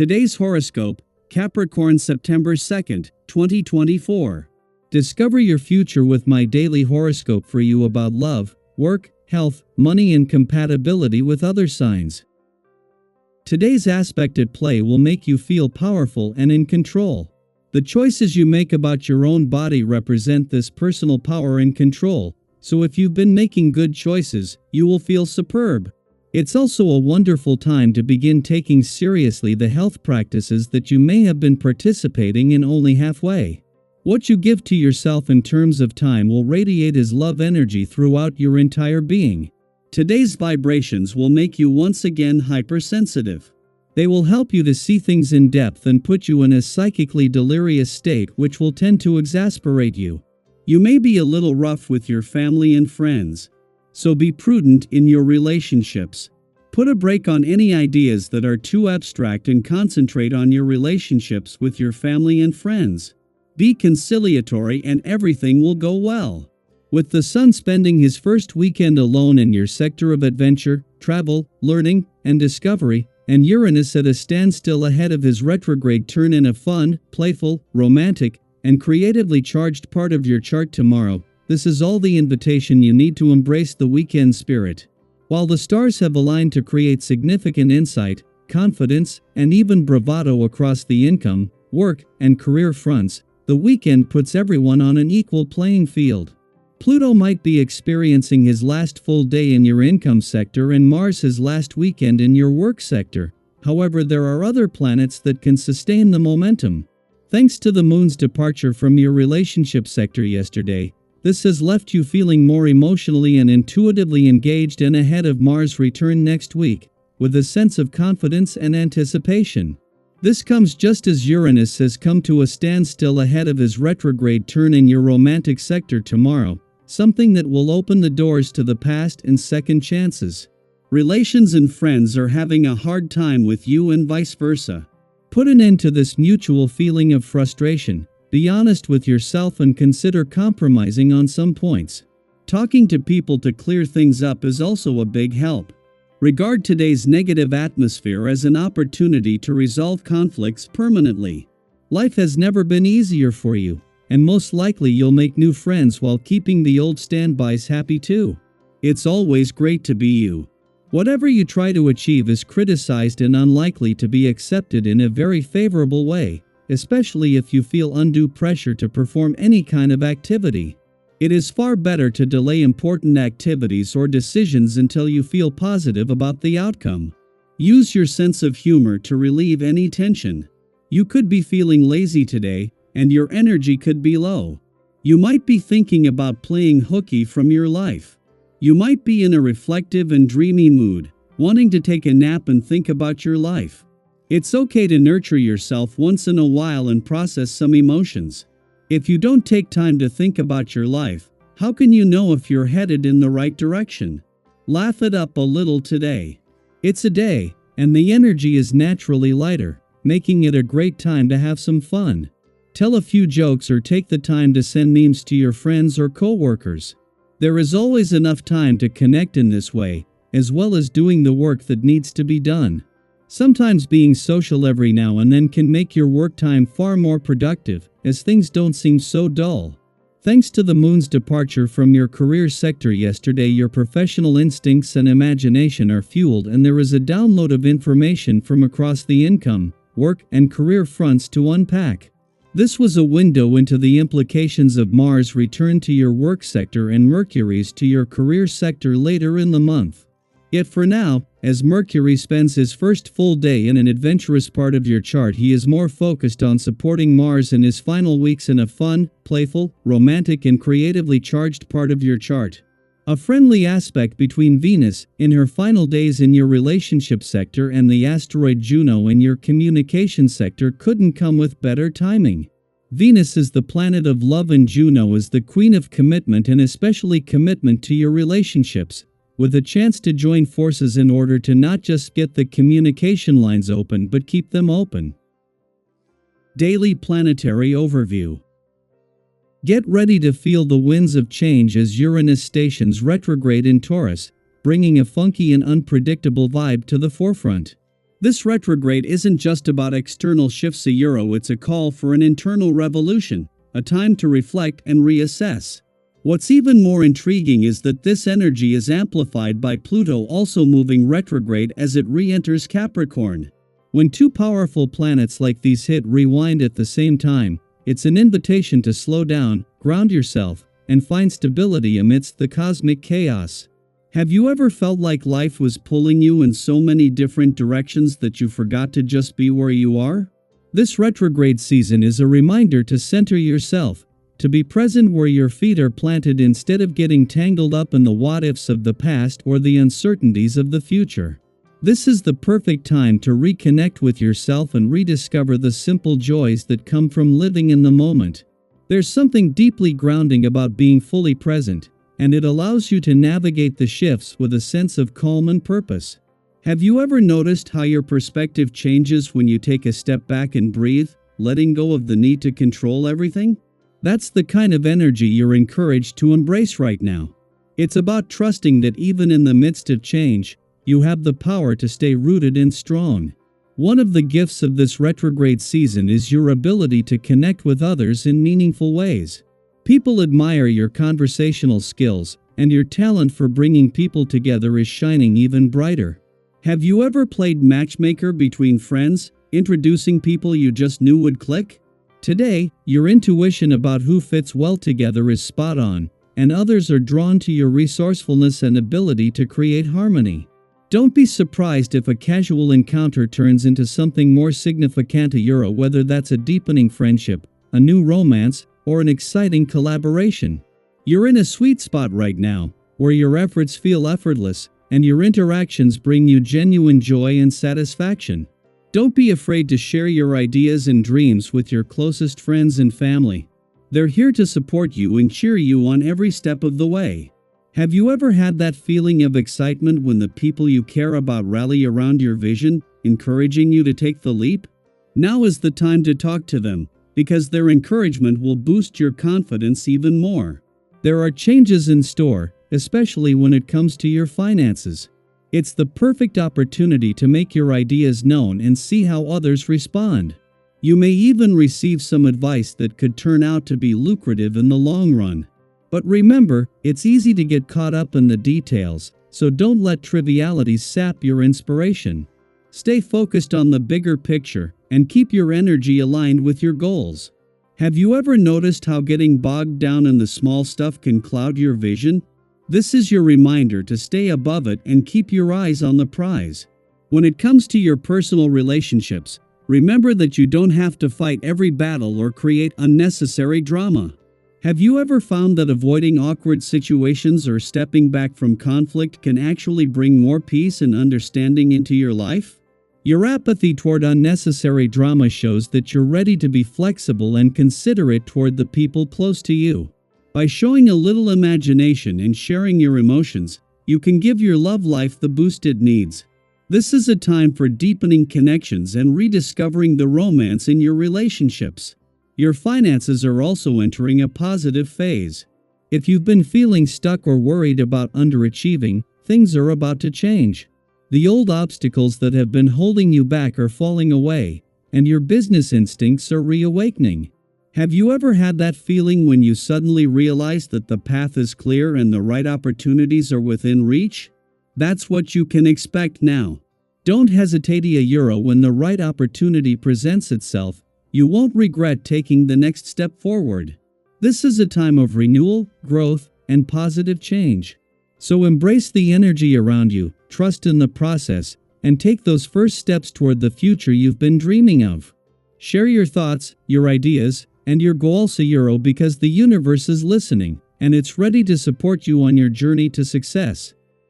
Today's horoscope, Capricorn September 2nd, 2024. Discover your future with my daily horoscope for you about love, work, health, money and compatibility with other signs. Today's aspect at play will make you feel powerful and in control. The choices you make about your own body represent this personal power and control, so if you've been making good choices, you will feel superb. It's also a wonderful time to begin taking seriously the health practices that you may have been participating in only halfway. What you give to yourself in terms of time will radiate as love energy throughout your entire being. Today's vibrations will make you once again hypersensitive. They will help you to see things in depth and put you in a psychically delirious state which will tend to exasperate you. You may be a little rough with your family and friends, so be prudent in your relationships. Put a break on any ideas that are too abstract and concentrate on your relationships with your family and friends. Be conciliatory and everything will go well. With the Sun spending his first weekend alone in your sector of adventure, travel, learning, and discovery, and Uranus at a standstill ahead of his retrograde turn in a fun, playful, romantic, and creatively charged part of your chart tomorrow, this is all the invitation you need to embrace the weekend spirit. While the stars have aligned to create significant insight, confidence, and even bravado across the income, work, and career fronts, the weekend puts everyone on an equal playing field. Pluto might be experiencing his last full day in your income sector and Mars his last weekend in your work sector. However, there are other planets that can sustain the momentum. Thanks to the Moon's departure from your relationship sector yesterday, this has left you feeling more emotionally and intuitively engaged and ahead of Mars' return next week, with a sense of confidence and anticipation. This comes just as Uranus has come to a standstill ahead of his retrograde turn in your romantic sector tomorrow, something that will open the doors to the past and second chances. Relations and friends are having a hard time with you and vice versa. Put an end to this mutual feeling of frustration. Be honest with yourself and consider compromising on some points. Talking to people to clear things up is also a big help. Regard today's negative atmosphere as an opportunity to resolve conflicts permanently. Life has never been easier for you, and most likely you'll make new friends while keeping the old standbys happy too. It's always great to be you. Whatever you try to achieve is criticized and unlikely to be accepted in a very favorable way, especially if you feel undue pressure to perform any kind of activity. It is far better to delay important activities or decisions until you feel positive about the outcome. Use your sense of humor to relieve any tension. You could be feeling lazy today, and your energy could be low. You might be thinking about playing hooky from your life. You might be in a reflective and dreamy mood, wanting to take a nap and think about your life. It's okay to nurture yourself once in a while and process some emotions. If you don't take time to think about your life, how can you know if you're headed in the right direction? Laugh it up a little today. It's a day, and the energy is naturally lighter, making it a great time to have some fun. Tell a few jokes or take the time to send memes to your friends or coworkers. There is always enough time to connect in this way, as well as doing the work that needs to be done. Sometimes being social every now and then can make your work time far more productive, as things don't seem so dull. Thanks to the Moon's departure from your career sector yesterday, your professional instincts and imagination are fueled and there is a download of information from across the income, work, and career fronts to unpack. This was a window into the implications of Mars' return to your work sector and Mercury's to your career sector later in the month. Yet for now, as Mercury spends his first full day in an adventurous part of your chart, he is more focused on supporting Mars in his final weeks in a fun, playful, romantic and creatively charged part of your chart. A friendly aspect between Venus, in her final days in your relationship sector, and the asteroid Juno in your communication sector couldn't come with better timing. Venus is the planet of love and Juno is the queen of commitment, and especially commitment to your relationships, with a chance to join forces in order to not just get the communication lines open but keep them open. Daily Planetary Overview. Get ready to feel the winds of change as Uranus stations retrograde in Taurus, bringing a funky and unpredictable vibe to the forefront. This retrograde isn't just about external shifts a Euro, it's a call for an internal revolution, a time to reflect and reassess. What's even more intriguing is that this energy is amplified by Pluto also moving retrograde as it re-enters Capricorn. When two powerful planets like these hit rewind at the same time, it's an invitation to slow down, ground yourself, and find stability amidst the cosmic chaos. Have you ever felt like life was pulling you in so many different directions that you forgot to just be where you are? This retrograde season is a reminder to center yourself, to be present where your feet are planted instead of getting tangled up in the what-ifs of the past or the uncertainties of the future. This is the perfect time to reconnect with yourself and rediscover the simple joys that come from living in the moment. There's something deeply grounding about being fully present, and it allows you to navigate the shifts with a sense of calm and purpose. Have you ever noticed how your perspective changes when you take a step back and breathe, letting go of the need to control everything? That's the kind of energy you're encouraged to embrace right now. It's about trusting that even in the midst of change, you have the power to stay rooted and strong. One of the gifts of this retrograde season is your ability to connect with others in meaningful ways. People admire your conversational skills, and your talent for bringing people together is shining even brighter. Have you ever played matchmaker between friends, introducing people you just knew would click? Today, your intuition about who fits well together is spot on, and others are drawn to your resourcefulness and ability to create harmony. Don't be surprised if a casual encounter turns into something more significant a Euro, whether that's a deepening friendship, a new romance, or an exciting collaboration. You're in a sweet spot right now, where your efforts feel effortless, and your interactions bring you genuine joy and satisfaction. Don't be afraid to share your ideas and dreams with your closest friends and family. They're here to support you and cheer you on every step of the way. Have you ever had that feeling of excitement when the people you care about rally around your vision, encouraging you to take the leap? Now is the time to talk to them, because their encouragement will boost your confidence even more. There are changes in store, especially when it comes to your finances. It's the perfect opportunity to make your ideas known and see how others respond. You may even receive some advice that could turn out to be lucrative in the long run. But remember, it's easy to get caught up in the details, so don't let trivialities sap your inspiration. Stay focused on the bigger picture and keep your energy aligned with your goals. Have you ever noticed how getting bogged down in the small stuff can cloud your vision? This is your reminder to stay above it and keep your eyes on the prize. When it comes to your personal relationships, remember that you don't have to fight every battle or create unnecessary drama. Have you ever found that avoiding awkward situations or stepping back from conflict can actually bring more peace and understanding into your life? Your apathy toward unnecessary drama shows that you're ready to be flexible and considerate toward the people close to you. By showing a little imagination and sharing your emotions, you can give your love life the boost it needs. This is a time for deepening connections and rediscovering the romance in your relationships. Your finances are also entering a positive phase. If you've been feeling stuck or worried about underachieving, things are about to change. The old obstacles that have been holding you back are falling away, and your business instincts are reawakening. Have you ever had that feeling when you suddenly realize that the path is clear and the right opportunities are within reach? That's what you can expect now. Don't hesitate a Euro when the right opportunity presents itself. You won't regret taking the next step forward. This is a time of renewal, growth, and positive change. So embrace the energy around you, trust in the process, and take those first steps toward the future you've been dreaming of. Share your thoughts, your ideas, and your goals a Euro, because the universe is listening, and it's ready to support you on your journey to success.